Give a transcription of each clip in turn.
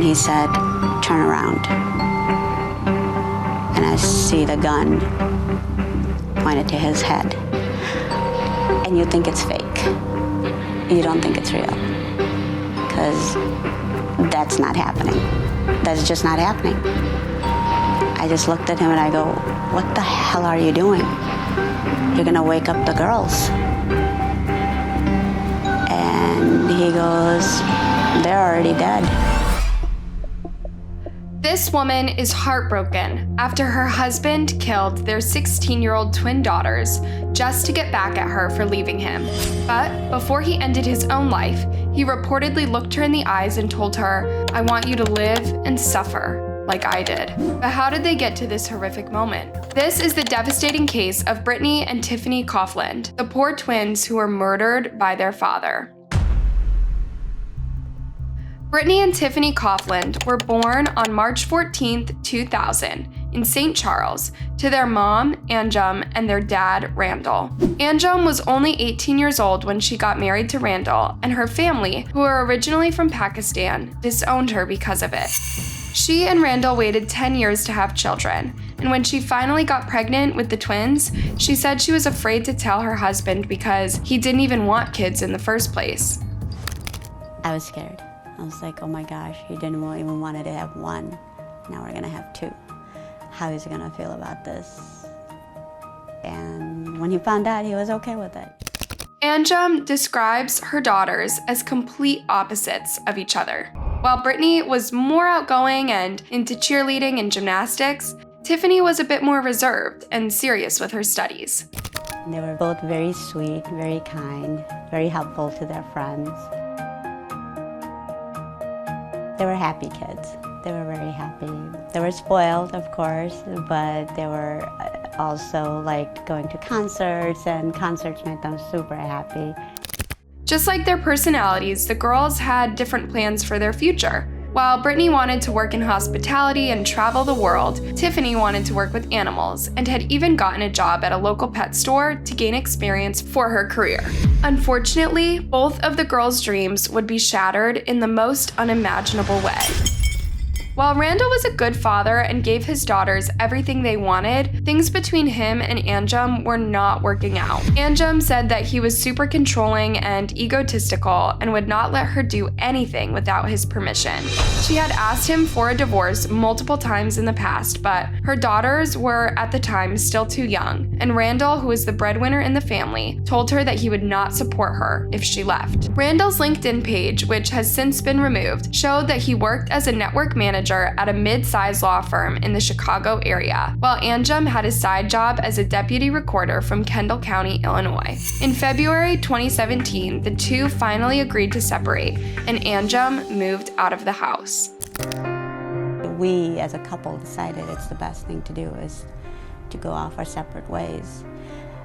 he said, "Turn around." And I see the gun pointed to his head. And you think it's fake. You don't think it's real. Because that's not happening. That's just not happening. I just looked at him and I go, "What the hell are you doing? You're gonna wake up the girls." And he goes, "They're already dead." This woman is heartbroken after her husband killed their 16-year-old twin daughters just to get back at her for leaving him. But before he ended his own life, he reportedly looked her in the eyes and told her, "I want you to live and suffer like I did." But how did they get to this horrific moment? This is the devastating case of Brittany and Tiffany Coughlin, the poor twins who were murdered by their father. Brittany and Tiffany Coughlin were born on March 14, 2000, in St. Charles, to their mom, Anjum, and their dad, Randall. Anjum was only 18 years old when she got married to Randall, and her family, who were originally from Pakistan, disowned her because of it. She and Randall waited 10 years to have children, and when she finally got pregnant with the twins, she said she was afraid to tell her husband because he didn't even want kids in the first place. I was scared. I was like, "Oh my gosh, he didn't even wanted to have one. Now we're gonna have two. How is he gonna feel about this?" And when he found out, he was okay with it. Anjum describes her daughters as complete opposites of each other. While Brittany was more outgoing and into cheerleading and gymnastics, Tiffany was a bit more reserved and serious with her studies. They were both very sweet, very kind, very helpful to their friends. They were happy kids. They were very happy. They were spoiled, of course, but they were also liked going to concerts, and concerts made them super happy. Just like their personalities, the girls had different plans for their future. While Brittany wanted to work in hospitality and travel the world, Tiffany wanted to work with animals and had even gotten a job at a local pet store to gain experience for her career. Unfortunately, both of the girls' dreams would be shattered in the most unimaginable way. While Randall was a good father and gave his daughters everything they wanted, things between him and Anjum were not working out. Anjum said that he was super controlling and egotistical and would not let her do anything without his permission. She had asked him for a divorce multiple times in the past, but her daughters were at the time still too young, and Randall, who was the breadwinner in the family, told her that he would not support her if she left. Randall's LinkedIn page, which has since been removed, showed that he worked as a network manager at a mid-sized law firm in the Chicago area, while Anjum had a side job as a deputy recorder from Kendall County, Illinois. In February 2017, the two finally agreed to separate, and Anjum moved out of the house. We, as a couple, decided it's the best thing to do is to go off our separate ways.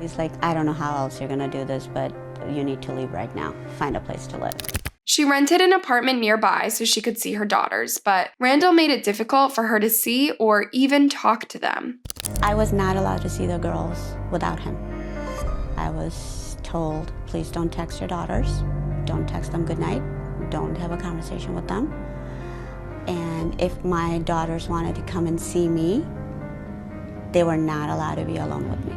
He's like, "I don't know how else you're gonna do this, but you need to leave right now. Find a place to live." She rented an apartment nearby so she could see her daughters, but Randall made it difficult for her to see or even talk to them. I was not allowed to see the girls without him. I was told, "Please don't text your daughters. Don't text them goodnight. Don't have a conversation with them. And if my daughters wanted to come and see me, they were not allowed to be alone with me."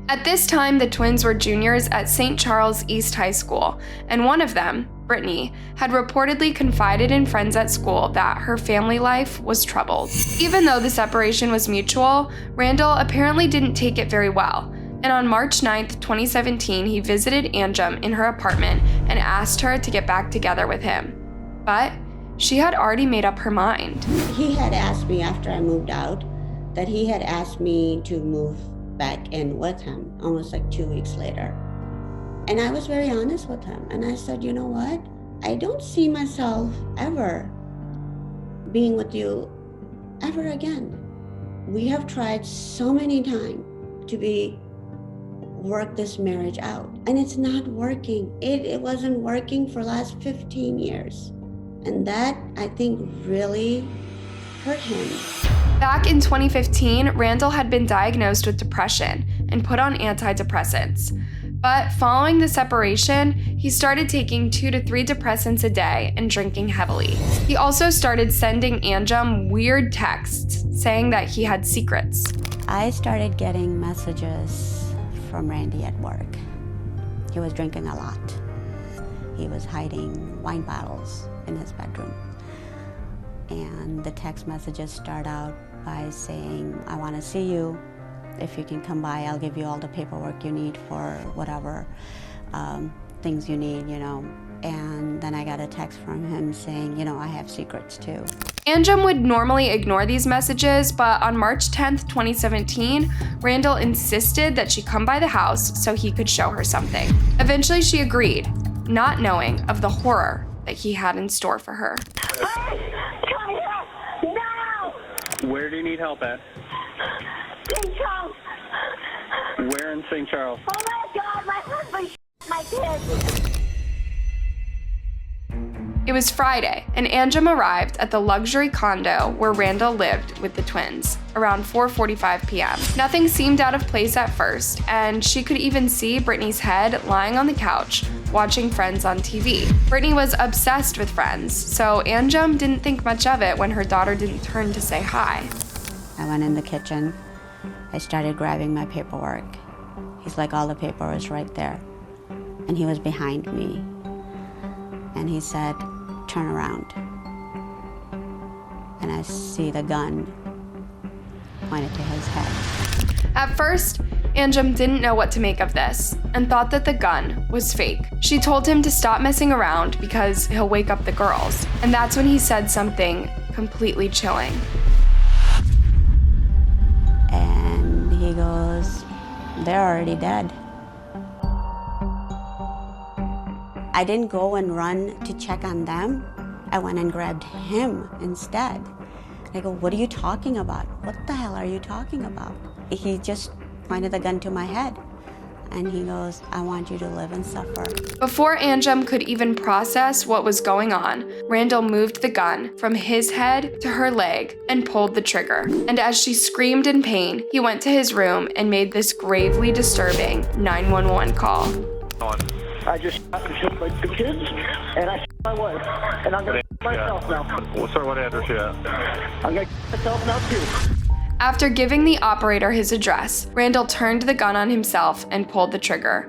At this time, the twins were juniors at St. Charles East High School, and one of them, Brittany, had reportedly confided in friends at school that her family life was troubled. Even though the separation was mutual, Randall apparently didn't take it very well, and on March 9th, 2017, he visited Anjum in her apartment and asked her to get back together with him. But she had already made up her mind. He had asked me after I moved out that he had asked me to move back in with him almost like 2 weeks later. And I was very honest with him. And I said, "You know what? I don't see myself ever being with you ever again. We have tried so many times to work this marriage out, and it's not working. It wasn't working for the last 15 years. And that, I think, really hurt him. Back in 2015, Randall had been diagnosed with depression and put on antidepressants. But following the separation, he started taking 2 to 3 depressants a day and drinking heavily. He also started sending Anjum weird texts saying that he had secrets. I started getting messages from Randy at work. He was drinking a lot. He was hiding wine bottles in his bedroom. And the text messages start out by saying, I want to see you. If you can come by, I'll give you all the paperwork you need for whatever things you need, And then I got a text from him saying, I have secrets too. Anjum would normally ignore these messages, but on March 10th, 2017, Randall insisted that she come by the house so he could show her something. Eventually, she agreed, not knowing of the horror that he had in store for her. Hey, come here now! Where do you need help at? St. Charles! Where in St. Charles? Oh my God, my husband my kids! It was Friday, and Anjum arrived at the luxury condo where Randall lived with the twins, around 4:45 p.m. Nothing seemed out of place at first, and she could even see Brittany's head lying on the couch, watching Friends on TV. Brittany was obsessed with Friends, so Anjum didn't think much of it when her daughter didn't turn to say hi. I went in the kitchen. I started grabbing my paperwork. He's like, all the paper is right there. And he was behind me. And he said, turn around. And I see the gun pointed to his head. At first, Anjum didn't know what to make of this and thought that the gun was fake. She told him to stop messing around because he'll wake up the girls. And that's when he said something completely chilling. And he goes, they're already dead. I didn't go and run to check on them. I went and grabbed him instead. I go, what are you talking about? What the hell are you talking about? He just pointed the gun to my head. And he goes, I want you to live and suffer. Before Anjum could even process what was going on, Randall moved the gun from his head to her leg and pulled the trigger. And as she screamed in pain, he went to his room and made this gravely disturbing 911 call. I just shot the kids, and I shot my wife, and I'm gonna myself now. Well, sir, what address you at? I'm gonna myself now too. After giving the operator his address, Randall turned the gun on himself and pulled the trigger.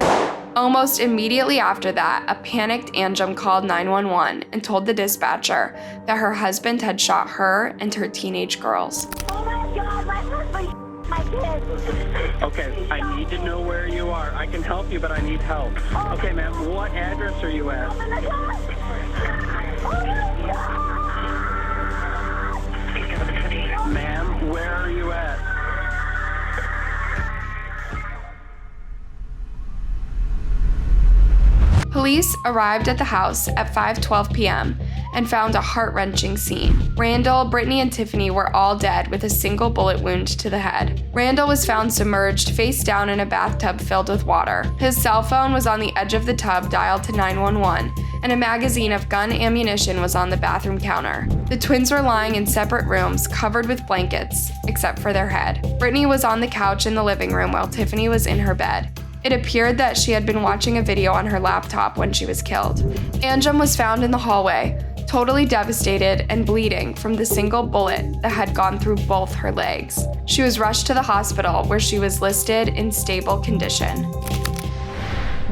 Almost immediately after that, a panicked Anjum called 911 and told the dispatcher that her husband had shot her and her teenage girls. Oh my God, my husband my kids! Okay, I need to know where you are. I can help you, but I need help. Okay, ma'am, what address are you at? Oh my God! Oh my God! Ma'am, where are you at? Police arrived at the house at 5:12 p.m. and found a heart-wrenching scene. Randall, Brittany, and Tiffany were all dead with a single bullet wound to the head. Randall was found submerged face down in a bathtub filled with water. His cell phone was on the edge of the tub dialed to 911, and a magazine of gun ammunition was on the bathroom counter. The twins were lying in separate rooms covered with blankets, except for their head. Brittany was on the couch in the living room while Tiffany was in her bed. It appeared that she had been watching a video on her laptop when she was killed. Anjum was found in the hallway, totally devastated and bleeding from the single bullet that had gone through both her legs. She was rushed to the hospital where she was listed in stable condition.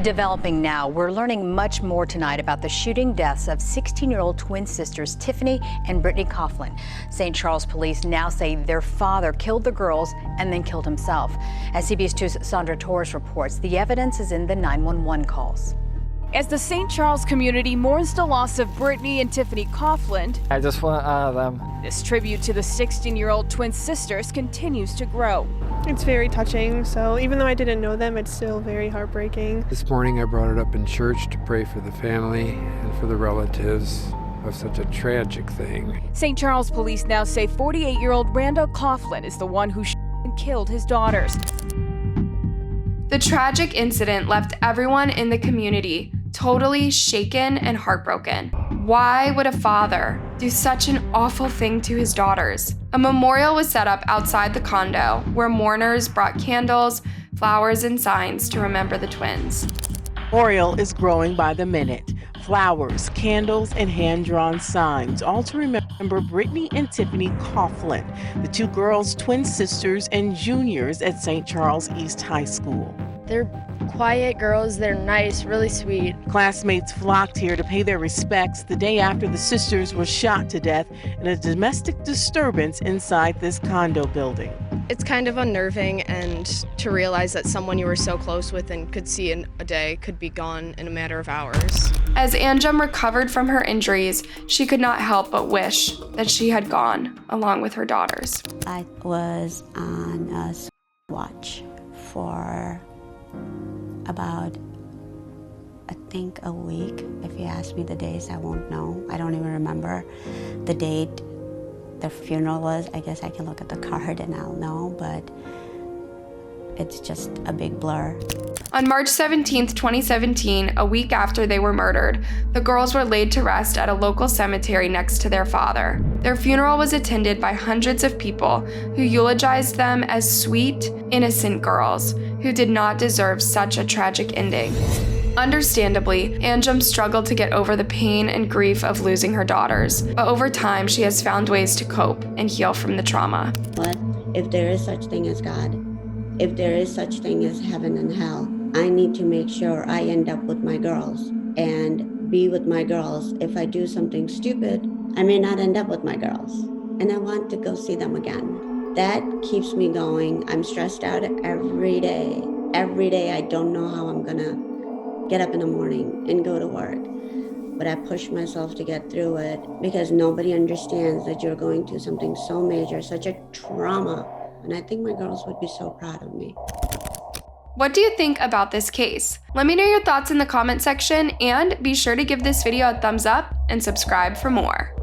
Developing now, we're learning much more tonight about the shooting deaths of 16-year-old twin sisters Tiffany and Brittany Coughlin. St. Charles police now say their father killed the girls and then killed himself. As CBS 2's Sandra Torres reports, the evidence is in the 911 calls. As the St. Charles community mourns the loss of Brittany and Tiffany Coughlin, I just want out of them. this tribute to the 16-year-old twin sisters continues to grow. It's very touching, so even though I didn't know them, it's still very heartbreaking. This morning I brought it up in church to pray for the family and for the relatives of such a tragic thing. St. Charles police now say 48-year-old Randall Coughlin is the one who shot and killed his daughters. The tragic incident left everyone in the community totally shaken and heartbroken. Why would a father do such an awful thing to his daughters? A memorial was set up outside the condo where mourners brought candles, flowers and signs to remember the twins. Memorial is growing by the minute. Flowers, candles, and hand-drawn signs, all to remember Brittany and Tiffany Coughlin, the two girls, twin sisters and juniors at St. Charles East High School. They're quiet girls, they're nice, really sweet. Classmates flocked here to pay their respects the day after the sisters were shot to death in a domestic disturbance inside this condo building. It's kind of unnerving, and to realize that someone you were so close with and could see in a day could be gone in a matter of hours. As Anjum recovered from her injuries, she could not help but wish that she had gone along with her daughters. I was on a watch for about, I think, a week. If you ask me the days, I won't know. I don't even remember the date the funeral was. I guess I can look at the card and I'll know, but it's just a big blur. On March 17, 2017, a week after they were murdered, the girls were laid to rest at a local cemetery next to their father. Their funeral was attended by hundreds of people who eulogized them as sweet, innocent girls who did not deserve such a tragic ending. Understandably, Anjum struggled to get over the pain and grief of losing her daughters, but over time she has found ways to cope and heal from the trauma. But if there is such thing as God, if there is such thing as heaven and hell, I need to make sure I end up with my girls and be with my girls. If I do something stupid, I may not end up with my girls, and I want to go see them again. That keeps me going. I'm stressed out every day. Every day I don't know how I'm gonna get up in the morning and go to work. But I push myself to get through it because nobody understands that you're going through something so major, such a trauma. And I think my girls would be so proud of me. What do you think about this case? Let me know your thoughts in the comment section, and be sure to give this video a thumbs up and subscribe for more.